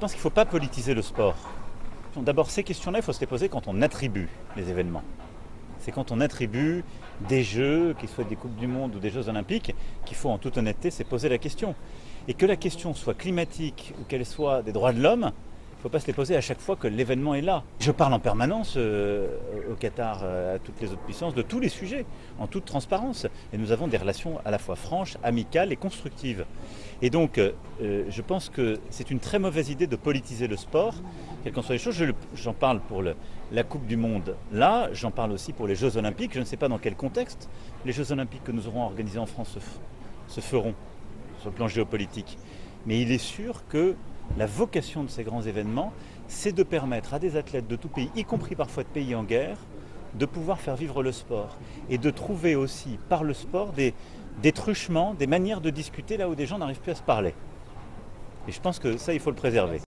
Je pense qu'il ne faut pas politiser le sport. D'abord, ces questions-là, il faut se les poser quand on attribue les événements. C'est quand on attribue des Jeux, qu'ils soient des Coupes du Monde ou des Jeux Olympiques, qu'il faut en toute honnêteté se poser la question. Et que la question soit climatique ou qu'elle soit des droits de l'homme, il ne faut pas se les poser à chaque fois que l'événement est là. Je parle en permanence au Qatar, à toutes les autres puissances, de tous les sujets, en toute transparence. Et nous avons des relations à la fois franches, amicales et constructives. Et donc, je pense que c'est une très mauvaise idée de politiser le sport, quelles qu'en soient les choses. J'en parle pour la Coupe du Monde là, j'en parle aussi pour les Jeux Olympiques. Je ne sais pas dans quel contexte les Jeux Olympiques que nous aurons organisés en France se feront sur le plan géopolitique. Mais il est sûr que la vocation de ces grands événements, c'est de permettre à des athlètes de tout pays, y compris parfois de pays en guerre, de pouvoir faire vivre le sport et de trouver aussi par le sport des truchements, des manières de discuter là où des gens n'arrivent plus à se parler. Et je pense que ça, il faut le préserver.